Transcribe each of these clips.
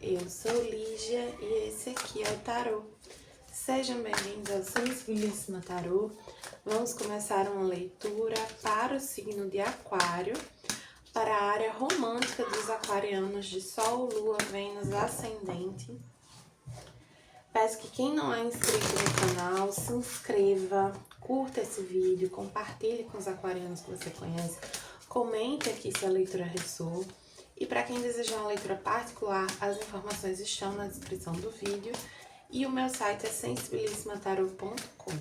eu sou Lígia e esse aqui é o Tarô. Sejam bem-vindos ao Sensibilíssima Tarô. Vamos começar uma leitura para o signo de Aquário, para a área romântica dos aquarianos de Sol, Lua, Vênus, Ascendente. Peço que quem não é inscrito no canal, se inscreva, curta esse vídeo, compartilhe com os aquarianos que você conhece, comente aqui se a leitura ressoou. E para quem desejar uma leitura particular, as informações estão na descrição do vídeo e o meu site é sensibilissimataru.com.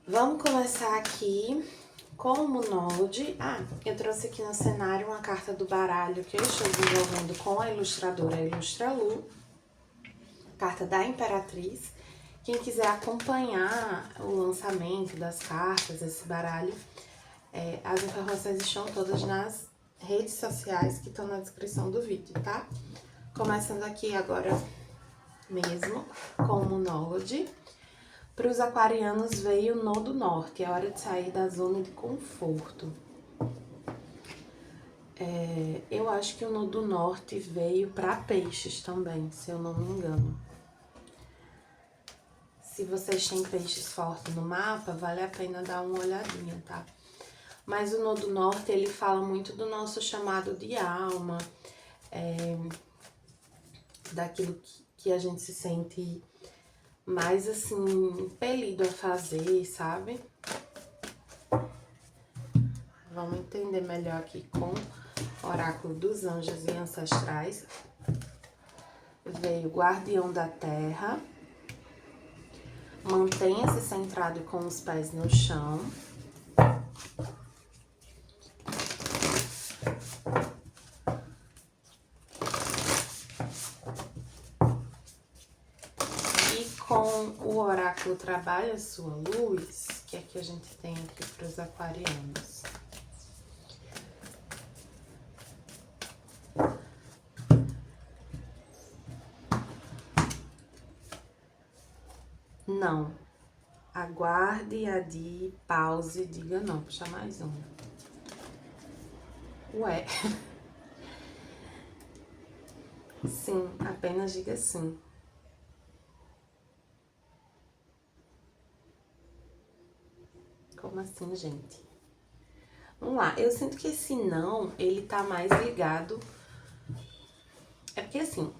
Vamos começar aqui com o Monode. Eu trouxe aqui no cenário uma carta do baralho que eu estou desenvolvendo com a ilustradora Ilustralu, carta da Imperatriz. Quem quiser acompanhar o lançamento das cartas, esse baralho, as informações estão todas nas redes sociais que estão na descrição do vídeo, tá? Começando aqui agora mesmo com o Monode. Para os aquarianos veio o Nodo Norte, é hora de sair da zona de conforto. Eu acho que o Nodo Norte veio para peixes também, se eu não me engano. Se vocês têm peixes fortes no mapa, vale a pena dar uma olhadinha, tá? Mas o Nodo Norte, ele fala muito do nosso chamado de alma, daquilo que a gente se sente mais, assim, impelido a fazer, sabe? Vamos entender melhor aqui com o Oráculo dos Anjos e Ancestrais. Veio Guardião da Terra. Mantenha-se centrado com os pés no chão. Com o oráculo Trabalha Sua Luz, que é que a gente tem aqui para os aquarianos. Não. Aguarde, adie, pause, diga não. Puxa mais um. Ué. Sim, apenas diga sim. Como assim, gente? Vamos lá, eu sinto que esse não, ele tá mais ligado... É porque assim,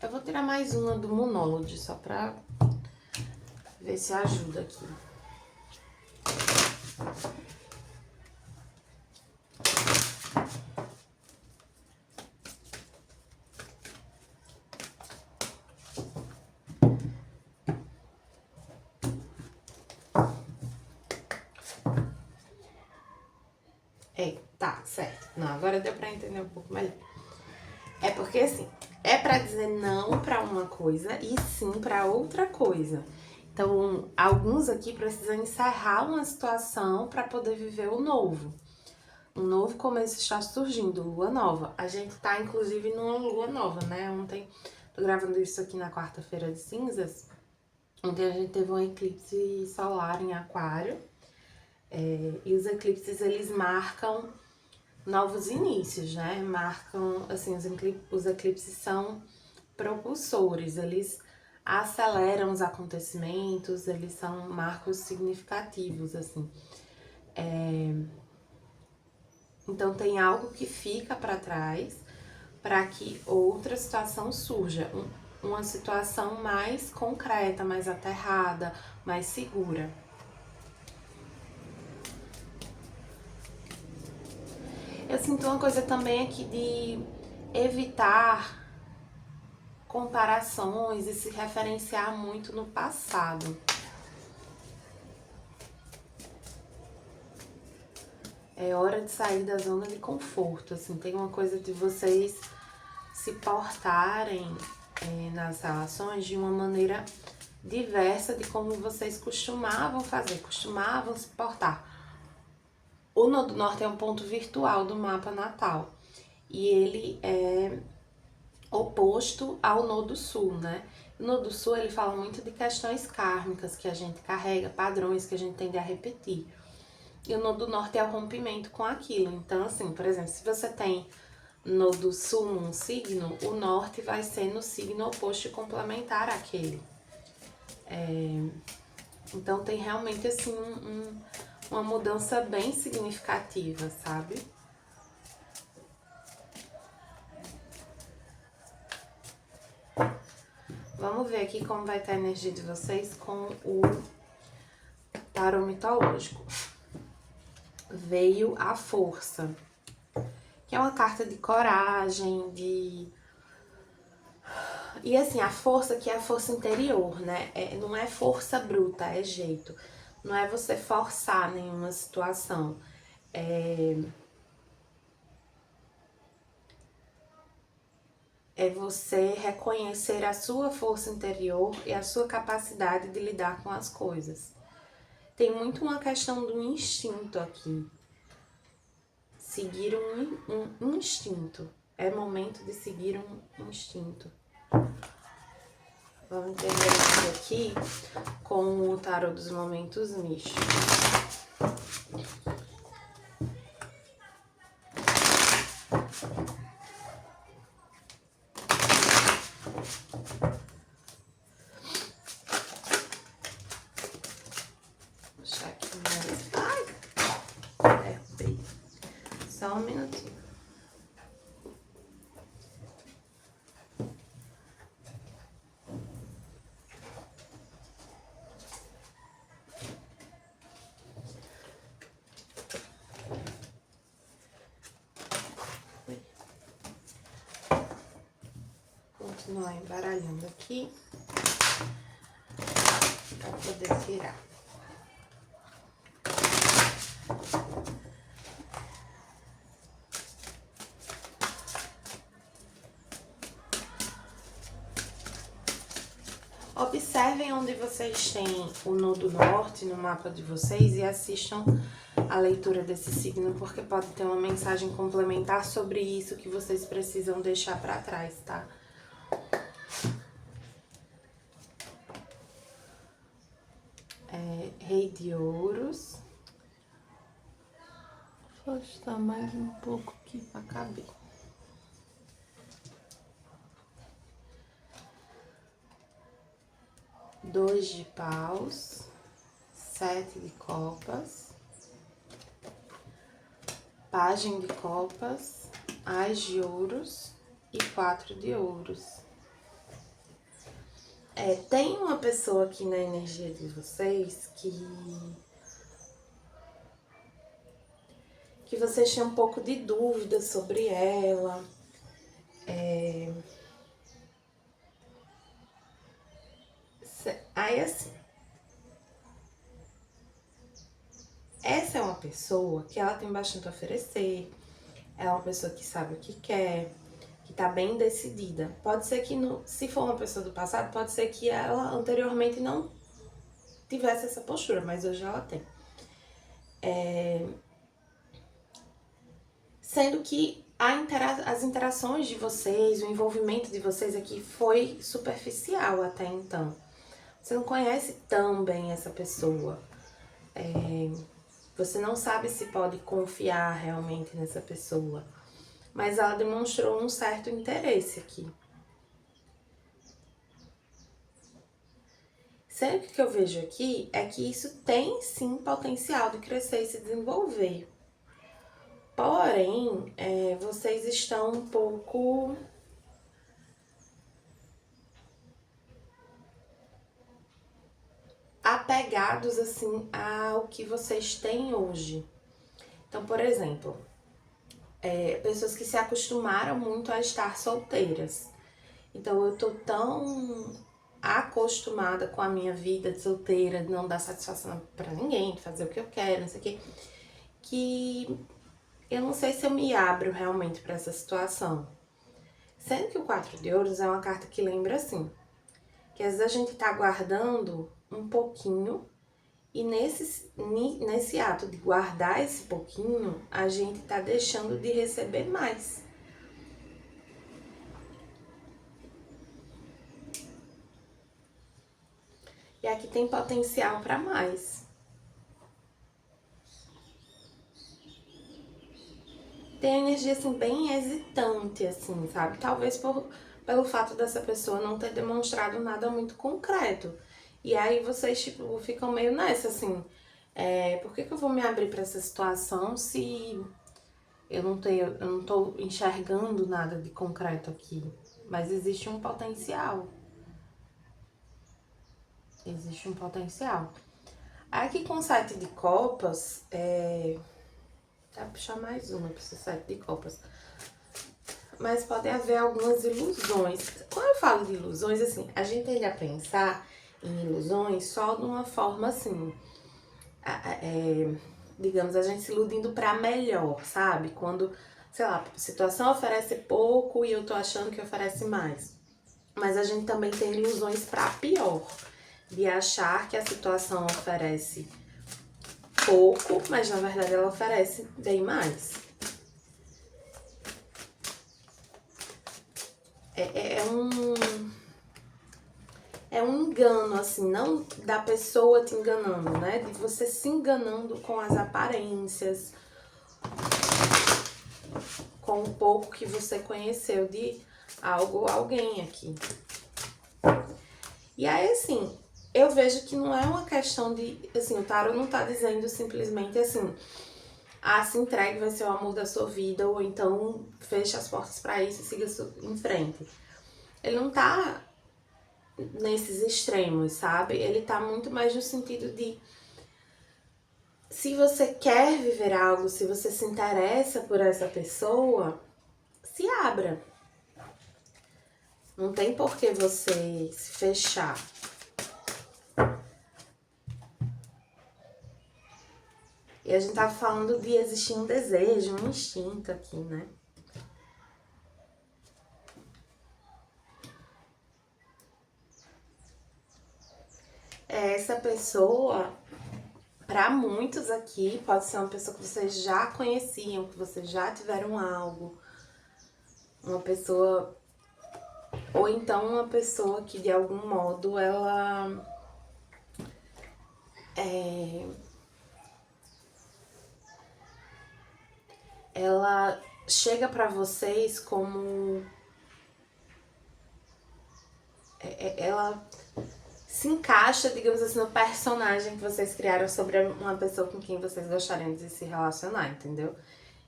eu vou tirar mais uma do Monode, só pra ver se ajuda aqui. Tá, certo. Não, agora deu pra entender um pouco melhor. É porque, assim, é pra dizer não pra uma coisa e sim pra outra coisa. Então, alguns aqui precisam encerrar uma situação pra poder viver o novo. Um novo começo está surgindo, lua nova. A gente tá, inclusive, numa lua nova, né? Ontem, tô gravando isso aqui na quarta-feira de cinzas. Ontem a gente teve um eclipse solar em Aquário. E os eclipses, eles marcam novos inícios, né? Marcam, assim, os eclipses são propulsores, eles aceleram os acontecimentos, eles são marcos significativos, assim. Então, tem algo que fica para trás para que outra situação surja, uma situação mais concreta, mais aterrada, mais segura. Eu sinto uma coisa também aqui de evitar comparações e se referenciar muito no passado. É hora de sair da zona de conforto, assim, tem uma coisa de vocês se portarem nas relações de uma maneira diversa de como vocês costumavam fazer, costumavam se portar. O Nodo Norte é um ponto virtual do mapa natal e ele é oposto ao Nodo Sul, né? O Nodo Sul, ele fala muito de questões kármicas que a gente carrega, padrões que a gente tende a repetir. E o Nodo Norte é o rompimento com aquilo. Então, assim, por exemplo, se você tem no do sul num signo, o norte vai ser no signo oposto e complementar àquele. Então tem realmente assim uma mudança bem significativa, sabe? Vamos ver aqui como vai estar a energia de vocês com o tarô mitológico. Veio a força, que é uma carta de coragem, E assim, a força que é a força interior, né? Não é força bruta, é jeito. Não é você forçar nenhuma situação. É você reconhecer a sua força interior e a sua capacidade de lidar com as coisas. Tem muito uma questão do instinto aqui. Seguir um instinto. É momento de seguir um instinto. Vamos entender isso aqui com o tarô dos momentos místicos. Deixar aqui mais. Ai! Derrubei. Só um minutinho. Continuar embaralhando aqui para poder tirar. Observem onde vocês têm o nodo norte no mapa de vocês e assistam a leitura desse signo, porque pode ter uma mensagem complementar sobre isso que vocês precisam deixar para trás, tá? Rei de Ouros. Vou ajustar mais um pouco aqui para caber. Dois de paus, 7 de copas, pajem de copas, ás de ouros e 4 de ouros. Tem uma pessoa aqui na energia de vocês que vocês têm um pouco de dúvida sobre ela. Aí assim, essa é uma pessoa que ela tem bastante a oferecer, é uma pessoa que sabe o que quer, que tá bem decidida. Pode ser que, se for uma pessoa do passado, pode ser que ela anteriormente não tivesse essa postura, mas hoje ela tem. Sendo que as interações de vocês, o envolvimento de vocês aqui foi superficial até então. Você não conhece tão bem essa pessoa. Você não sabe se pode confiar realmente nessa pessoa. Mas ela demonstrou um certo interesse aqui. Sempre que eu vejo aqui é que isso tem sim potencial de crescer e se desenvolver. Porém, vocês estão um pouco apegados assim ao que vocês têm hoje. Então, por exemplo, pessoas que se acostumaram muito a estar solteiras. Então, eu tô tão acostumada com a minha vida de solteira, de não dar satisfação pra ninguém, de fazer o que eu quero, não sei o quê, que eu não sei se eu me abro realmente pra essa situação. Sendo que o 4 de ouros é uma carta que lembra assim, que às vezes a gente tá guardando um pouquinho e nesse ato de guardar esse pouquinho, a gente tá deixando de receber mais. E aqui tem potencial para mais. tem energia, assim, bem hesitante, assim, sabe? Talvez pelo fato dessa pessoa não ter demonstrado nada muito concreto. E aí vocês, tipo, ficam meio nessa, assim, por que eu vou me abrir pra essa situação se eu não tô enxergando nada de concreto aqui? Mas existe um potencial. Existe um potencial. Aqui com o sete de copas, dá pra puxar mais uma pra esse sete de copas. Mas podem haver algumas ilusões. Quando eu falo de ilusões, assim, a gente tende a pensar em ilusões só de uma forma assim, digamos, a gente se iludindo pra melhor, sabe? Quando, sei lá, a situação oferece pouco e eu tô achando que oferece mais. Mas a gente também tem ilusões pra pior, de achar que a situação oferece pouco, mas na verdade ela oferece bem mais. É um engano, assim, não da pessoa te enganando, né? De você se enganando com as aparências, com o pouco que você conheceu de algo ou alguém aqui. E aí, assim, eu vejo que não é uma questão de, assim, o tarot não tá dizendo simplesmente assim, se entregue, vai ser o amor da sua vida, ou então feche as portas pra isso e siga em frente. Ele não tá nesses extremos, sabe? Ele tá muito mais no sentido de, se você quer viver algo, se você se interessa por essa pessoa, se abra. Não tem por que você se fechar. E a gente tava falando de existir um desejo, um instinto aqui, né? Essa pessoa, para muitos aqui, pode ser uma pessoa que vocês já conheciam, que vocês já tiveram algo. Uma pessoa, ou então uma pessoa que de algum modo ela chega para vocês como ela se encaixa, digamos assim, no personagem que vocês criaram sobre uma pessoa com quem vocês gostariam de se relacionar, entendeu?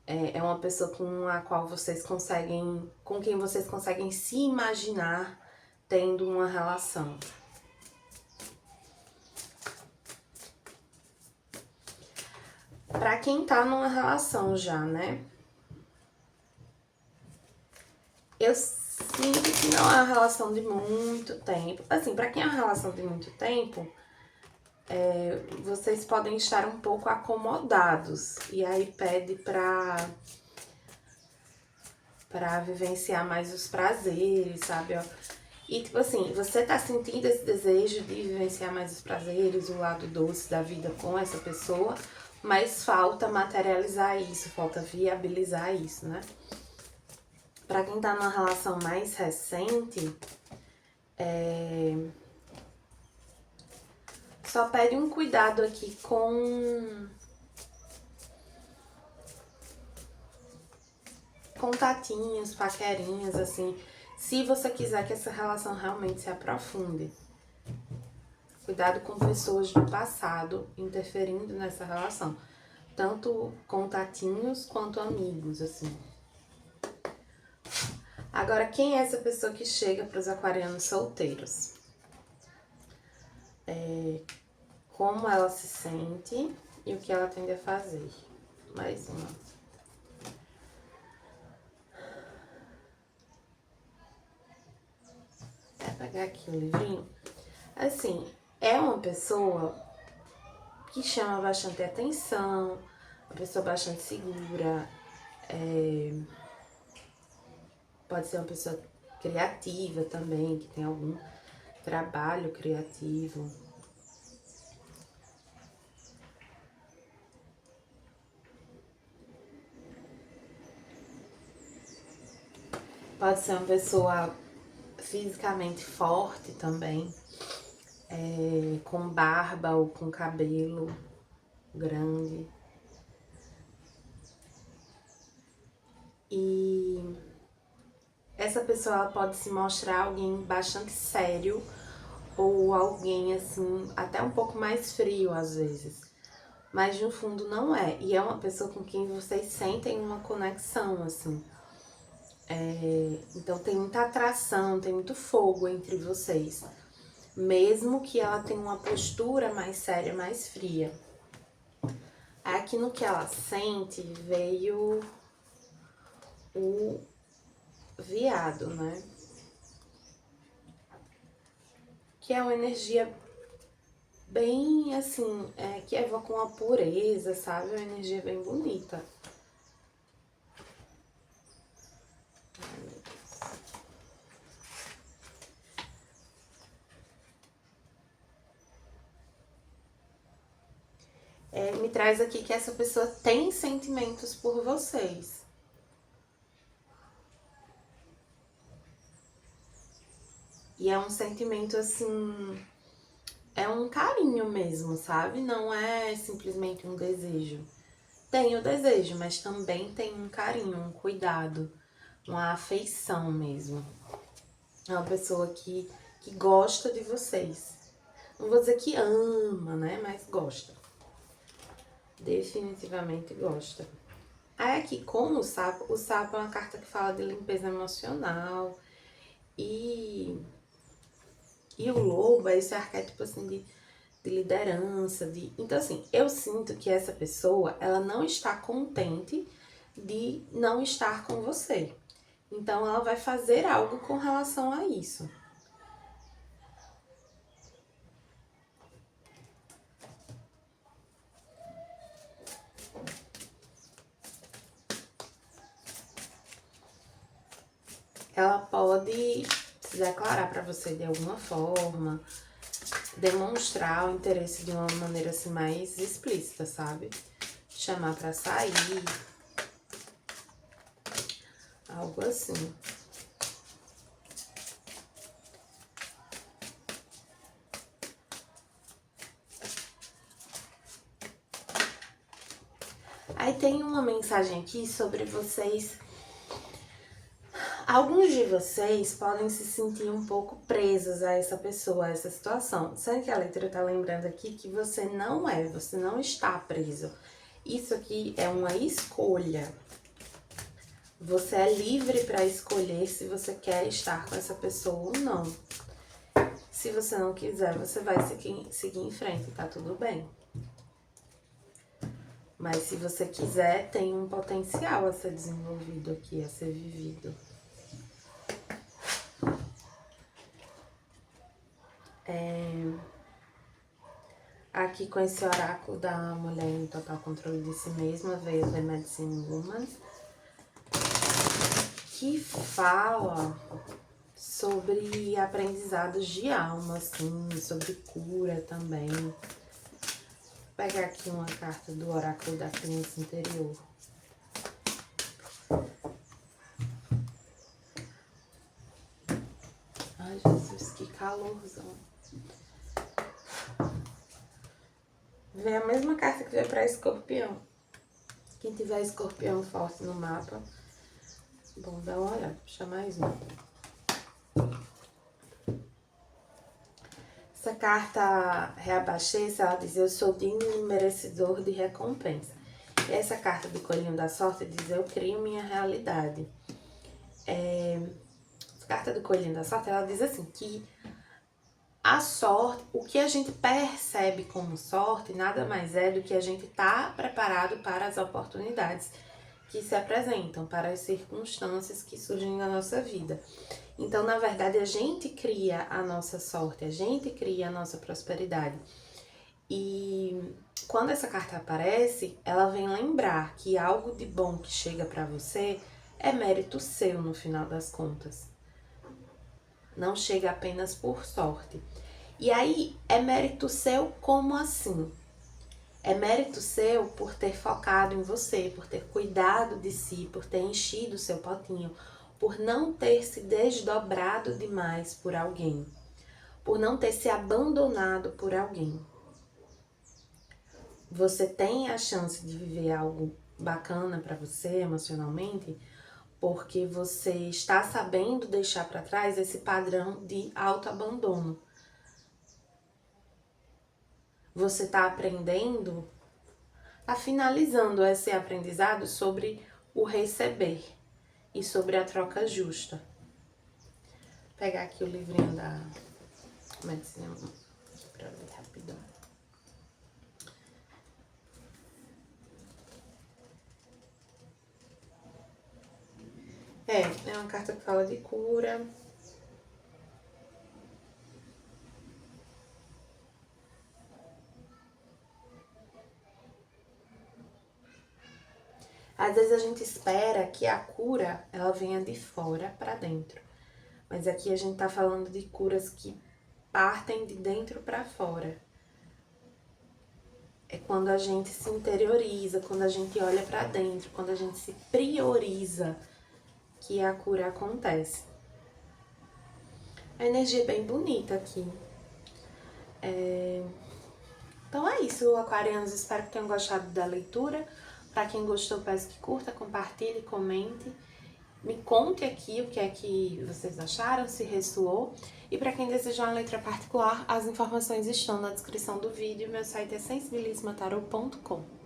É uma pessoa com a qual vocês conseguem, com quem vocês conseguem se imaginar tendo uma relação. Pra quem tá numa relação já, né? Eu sinto que não é uma relação de muito tempo. Assim, pra quem é uma relação de muito tempo, vocês podem estar um pouco acomodados. E aí pede pra vivenciar mais os prazeres, sabe? Ó. E tipo assim, você tá sentindo esse desejo de vivenciar mais os prazeres, o lado doce da vida com essa pessoa, mas falta materializar isso, falta viabilizar isso, né? Pra quem tá numa relação mais recente, só pede um cuidado aqui com contatinhos, paquerinhas, assim, se você quiser que essa relação realmente se aprofunde. Cuidado com pessoas do passado interferindo nessa relação. Tanto contatinhos quanto amigos, assim. Agora, quem é essa pessoa que chega para os aquarianos solteiros? Como ela se sente e o que ela tende a fazer. Mais uma. Vou pegar aqui o livrinho. Assim, é uma pessoa que chama bastante atenção, uma pessoa bastante segura, pode ser uma pessoa criativa também, que tem algum trabalho criativo. Pode ser uma pessoa fisicamente forte também, com barba ou com cabelo grande. E essa pessoa ela pode se mostrar alguém bastante sério ou alguém assim, até um pouco mais frio às vezes. Mas no fundo não é. E é uma pessoa com quem vocês sentem uma conexão, assim. Então tem muita atração, tem muito fogo entre vocês. Mesmo que ela tenha uma postura mais séria, mais fria. Aqui no que ela sente veio o Viado, né? Que é uma energia bem assim, que evoca uma pureza, sabe? Uma energia bem bonita. Ai, meu Deus. Me traz aqui que essa pessoa tem sentimentos por vocês. E é um sentimento assim, é um carinho mesmo, sabe? Não é simplesmente um desejo. Tem o desejo, mas também tem um carinho, um cuidado, uma afeição mesmo. É uma pessoa que gosta de vocês. Não vou dizer que ama, né? Mas gosta. Definitivamente gosta. Aí aqui, como o sapo é uma carta que fala de limpeza emocional. E o lobo é esse arquétipo assim de liderança, Então assim, eu sinto que essa pessoa, ela não está contente de não estar com você. Então ela vai fazer algo com relação a isso. Ela pode se declarar para você de alguma forma, demonstrar o interesse de uma maneira assim mais explícita, sabe? Chamar para sair, algo assim. Aí tem uma mensagem aqui sobre vocês. Alguns de vocês podem se sentir um pouco presos a essa pessoa, a essa situação. Sendo que a leitura tá lembrando aqui que você não está preso. Isso aqui é uma escolha. Você é livre para escolher se você quer estar com essa pessoa ou não. Se você não quiser, você vai seguir em frente, tá tudo bem. Mas se você quiser, tem um potencial a ser desenvolvido aqui, a ser vivido. Aqui com esse oráculo da mulher em total controle de si mesma, veio The Medicine Woman, que fala sobre aprendizados de alma, assim, sobre cura também. Vou pegar aqui uma carta do oráculo da criança interior. Ai, Jesus, que calorzão. Vem a mesma carta que veio para Escorpião. Quem tiver Escorpião forte no mapa, bom, dá uma olhada, puxa mais um. Essa carta reabaixei, ela diz: eu sou digno e merecedor de recompensa. E essa carta do coelhinho da sorte diz: eu crio minha realidade. Essa carta do coelhinho da sorte, ela diz assim, que a sorte, o que a gente percebe como sorte, nada mais é do que a gente tá preparado para as oportunidades que se apresentam, para as circunstâncias que surgem na nossa vida. Então, na verdade, a gente cria a nossa sorte, a gente cria a nossa prosperidade. E quando essa carta aparece, ela vem lembrar que algo de bom que chega para você é mérito seu no final das contas. Não chega apenas por sorte. E aí, é mérito seu como assim? É mérito seu por ter focado em você, por ter cuidado de si, por ter enchido o seu potinho, por não ter se desdobrado demais por alguém, por não ter se abandonado por alguém. Você tem a chance de viver algo bacana para você emocionalmente porque você está sabendo deixar para trás esse padrão de autoabandono. Você está aprendendo, está finalizando esse aprendizado sobre o receber e sobre a troca justa. Vou pegar aqui o livrinho da medicina para ler rapidão. É uma carta que fala de cura. Às vezes a gente espera que a cura, ela venha de fora para dentro. Mas aqui a gente tá falando de curas que partem de dentro para fora. É quando a gente se interioriza, quando a gente olha para dentro, quando a gente se prioriza, que a cura acontece. A energia é bem bonita aqui. Então é isso, aquarianos. Espero que tenham gostado da leitura. Para quem gostou, peço que curta, compartilhe, comente. Me conte aqui o que é que vocês acharam, se ressoou. E para quem desejar uma letra particular, as informações estão na descrição do vídeo. Meu site é sensibilismatarot.com.